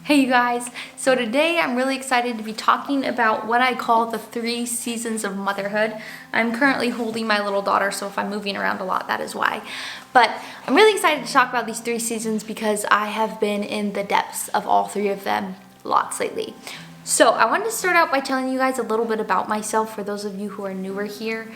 Hey you guys, so today I'm really excited to be talking about what I call the 3 seasons of motherhood. I'm currently holding my little daughter, so if I'm moving around a lot, that is why. But I'm really excited to talk about these 3 seasons because I have been in the depths of all 3 of them lots lately. So I wanted to start out by telling you guys a little bit about myself for those of you who are newer here.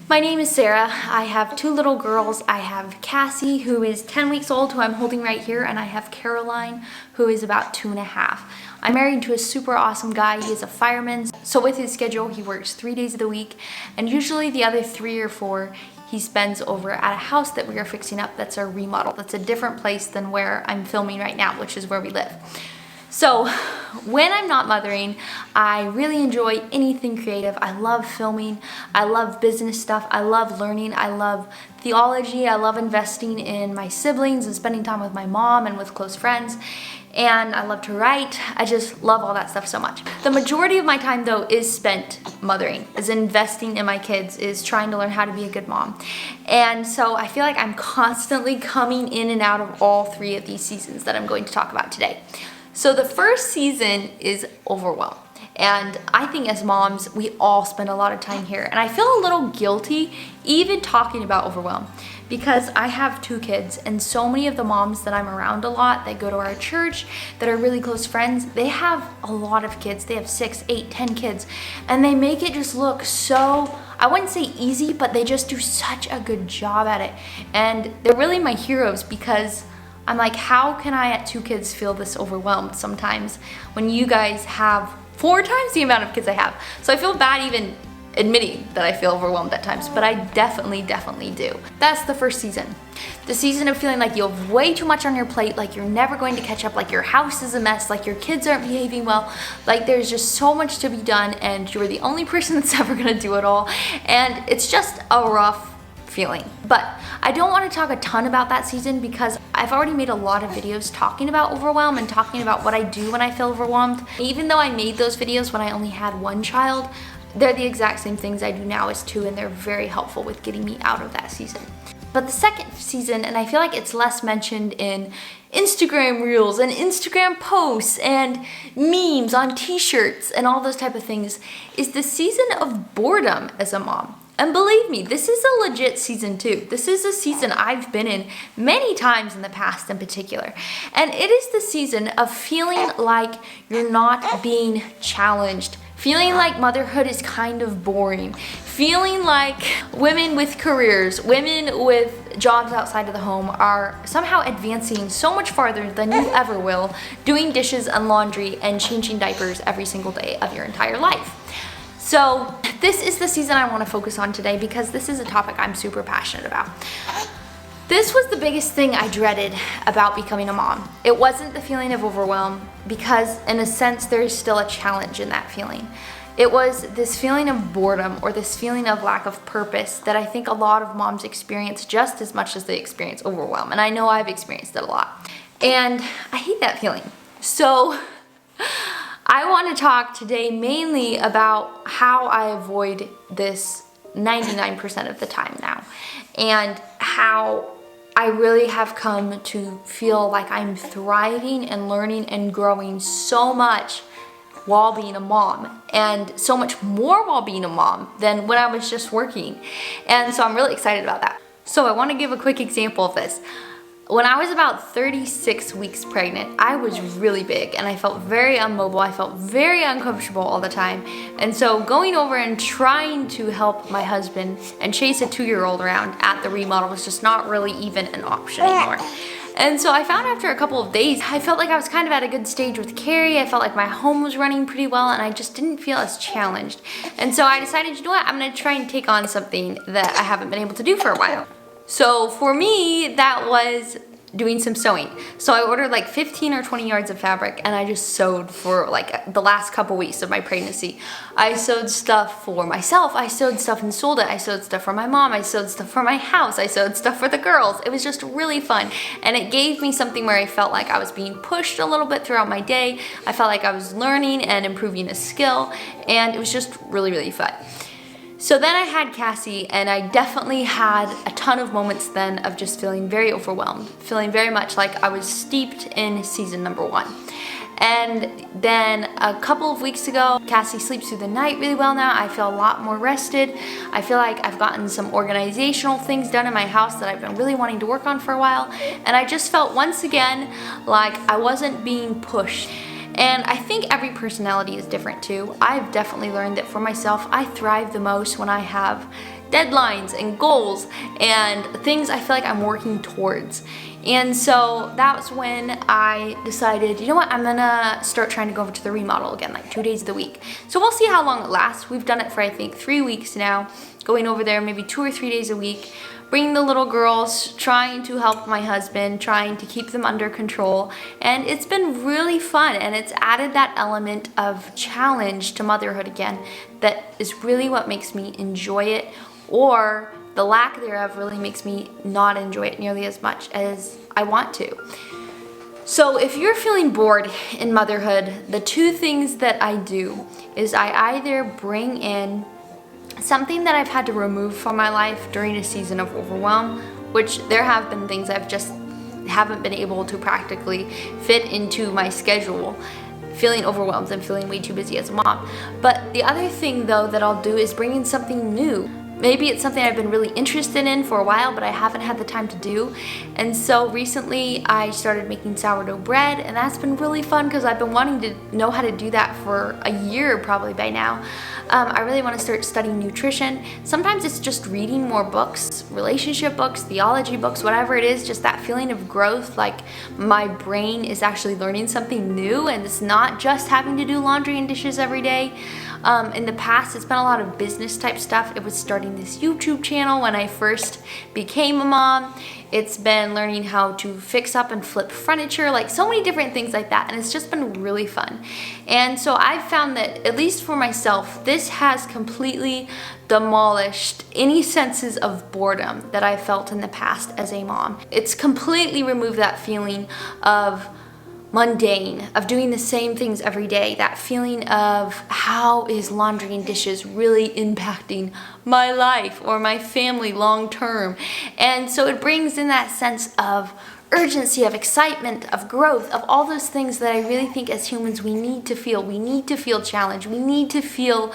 My name is Sarah. I have 2 little girls. I have Cassie, who is 10 weeks old, who I'm holding right here, and I have Caroline, who is about 2.5. I'm married to a super awesome guy. He is a fireman, so with his schedule, he works 3 days of the week, and usually the other 3 or 4 he spends over at a house that we are fixing up that's a remodel. That's a different place than where I'm filming right now, which is where we live. So when I'm not mothering, I really enjoy anything creative. I love filming, I love business stuff, I love learning, I love theology, I love investing in my siblings and spending time with my mom and with close friends, and I love to write. I just love all that stuff so much. The majority of my time though is spent mothering, is investing in my kids, is trying to learn how to be a good mom. And so I feel like I'm constantly coming in and out of all 3 of these seasons that I'm going to talk about today. So the first season is overwhelm. And I think as moms, we all spend a lot of time here. And I feel a little guilty even talking about overwhelm because I have 2 kids, and so many of the moms that I'm around a lot that go to our church, that are really close friends, they have a lot of kids. They have 6, 8, 10 kids, and they make it just look so, I wouldn't say easy, but they just do such a good job at it. And they're really my heroes because I'm like, how can I at 2 kids feel this overwhelmed sometimes when you guys have 4 times the amount of kids I have? So I feel bad even admitting that I feel overwhelmed at times, but I definitely do. That's the first season. The season of feeling like you have way too much on your plate, like you're never going to catch up, like your house is a mess, like your kids aren't behaving well, like there's just so much to be done and you're the only person that's ever gonna do it all. And it's just a rough feeling. But I don't want to talk a ton about that season because I've already made a lot of videos talking about overwhelm and talking about what I do when I feel overwhelmed. Even though I made those videos when I only had 1 child, they're the exact same things I do now as 2, and they're very helpful with getting me out of that season. But the second season, and I feel like it's less mentioned in Instagram reels and Instagram posts and memes on t-shirts and all those type of things, is the season of boredom as a mom. And believe me, this is a legit season too. This is a season I've been in many times in the past in particular. And it is the season of feeling like you're not being challenged, feeling like motherhood is kind of boring, feeling like women with careers, women with jobs outside of the home are somehow advancing so much farther than you ever will, doing dishes and laundry and changing diapers every single day of your entire life. So this is the season I want to focus on today because this is a topic I'm super passionate about. This was the biggest thing I dreaded about becoming a mom. It wasn't the feeling of overwhelm because in a sense there is still a challenge in that feeling. It was this feeling of boredom or this feeling of lack of purpose that I think a lot of moms experience just as much as they experience overwhelm. And I know I've experienced it a lot. And I hate that feeling. So I want to talk today mainly about how I avoid this 99% of the time now, and how I really have come to feel like I'm thriving and learning and growing so much while being a mom, and so much more while being a mom than when I was just working. And so I'm really excited about that. So I want to give a quick example of this. When I was about 36 weeks pregnant, I was really big and I felt very immobile. I felt very uncomfortable all the time. And so going over and trying to help my husband and chase a 2-year-old around at the remodel was just not really even an option anymore. And so I found after a couple of days, I felt like I was kind of at a good stage with Carrie. I felt like my home was running pretty well and I just didn't feel as challenged. And so I decided, you know what, I'm gonna try and take on something that I haven't been able to do for a while. So for me, that was doing some sewing. So I ordered like 15 or 20 yards of fabric and I just sewed for like the last couple weeks of my pregnancy. I sewed stuff for myself, I sewed stuff and sold it, I sewed stuff for my mom, I sewed stuff for my house, I sewed stuff for the girls. It was just really fun, and it gave me something where I felt like I was being pushed a little bit throughout my day. I felt like I was learning and improving a skill, and it was just really fun. So then I had Cassie, and I definitely had a ton of moments then of just feeling very overwhelmed, feeling very much like I was steeped in season number 1. And then a couple of weeks ago, Cassie sleeps through the night really well now. I feel a lot more rested. I feel like I've gotten some organizational things done in my house that I've been really wanting to work on for a while. And I just felt once again like I wasn't being pushed. And I think every personality is different too. I've definitely learned that for myself, I thrive the most when I have deadlines and goals and things I feel like I'm working towards. And so that was when I decided, you know what, I'm gonna start trying to go over to the remodel again, like 2 days of the week. So we'll see how long it lasts. We've done it for I think 3 weeks now, going over there maybe 2 or 3 days a week, bringing the little girls, trying to help my husband, trying to keep them under control. And it's been really fun, and it's added that element of challenge to motherhood again that is really what makes me enjoy it, or the lack thereof really makes me not enjoy it nearly as much as I want to. So if you're feeling bored in motherhood, the two things that I do is I either bring in something that I've had to remove from my life during a season of overwhelm, which there have been things I've just haven't been able to practically fit into my schedule, feeling overwhelmed and feeling way too busy as a mom. But the other thing though that I'll do is bring in something new. Maybe it's something I've been really interested in for a while, but I haven't had the time to do. And so recently I started making sourdough bread, and that's been really fun because I've been wanting to know how to do that for a year probably by now. I really want to start studying nutrition. Sometimes it's just reading more books, relationship books, theology books, whatever it is, just that feeling of growth, like my brain is actually learning something new and it's not just having to do laundry and dishes every day. In the past, it's been a lot of business type stuff. It was starting this YouTube channel when I first became a mom. It's been learning how to fix up and flip furniture, like so many different things like that. And it's just been really fun. And so I've found that, at least for myself, this has completely demolished any senses of boredom that I felt in the past as a mom. It's completely removed that feeling of mundane, of doing the same things every day, that feeling of how is laundry and dishes really impacting my life or my family long term. And so it brings in that sense of urgency, of excitement, of growth, of all those things that I really think as humans we need to feel. We need to feel challenged. We need to feel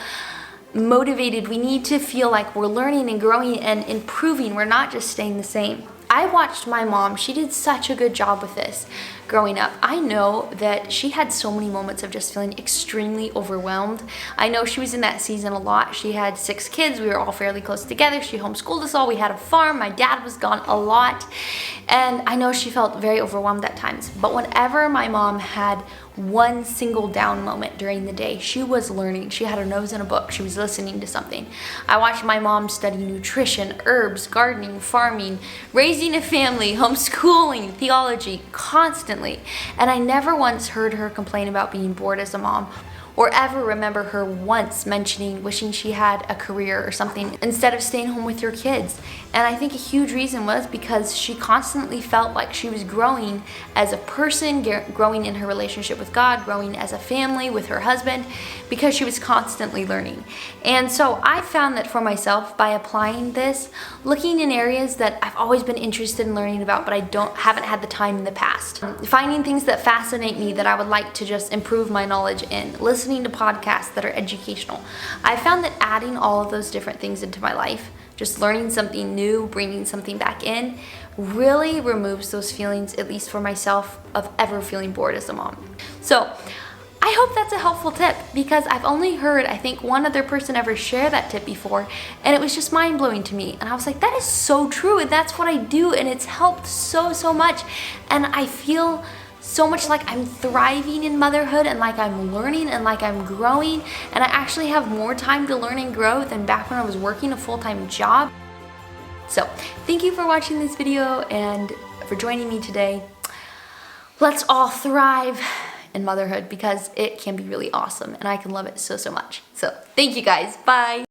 motivated. We need to feel like we're learning and growing and improving. We're not just staying the same. I watched my mom. She did such a good job with this growing up. I know that she had so many moments of just feeling extremely overwhelmed. I know she was in that season a lot. She had 6 kids. We were all fairly close together. She homeschooled us all. We had a farm. My dad was gone a lot. And I know she felt very overwhelmed at times. But whenever my mom had one single down moment during the day, she was learning. She had her nose in a book. She was listening to something. I watched my mom study nutrition, herbs, gardening, farming, raising a family, homeschooling, theology, constantly. And I never once heard her complain about being bored as a mom, or ever remember her once mentioning wishing she had a career or something instead of staying home with your kids. And I think a huge reason was because she constantly felt like she was growing as a person, growing in her relationship with God, growing as a family with her husband, because she was constantly learning. And so I found that for myself, by applying this, looking in areas that I've always been interested in learning about, but I haven't had the time in the past, finding things that fascinate me that I would like to just improve my knowledge in, listening to podcasts that are educational. I found that adding all of those different things into my life, just learning something new, bringing something back in, really removes those feelings, at least for myself, of ever feeling bored as a mom. So I hope that's a helpful tip, because I've only heard, I think, one other person ever share that tip before, and it was just mind-blowing to me. And I was like, that is so true, and that's what I do, and it's helped so much. And I feel so much like I'm thriving in motherhood, and like I'm learning and like I'm growing, and I actually have more time to learn and grow than back when I was working a full-time job. So thank you for watching this video and for joining me today. Let's all thrive in motherhood, because it can be really awesome and I can love it so much. So thank you guys. Bye.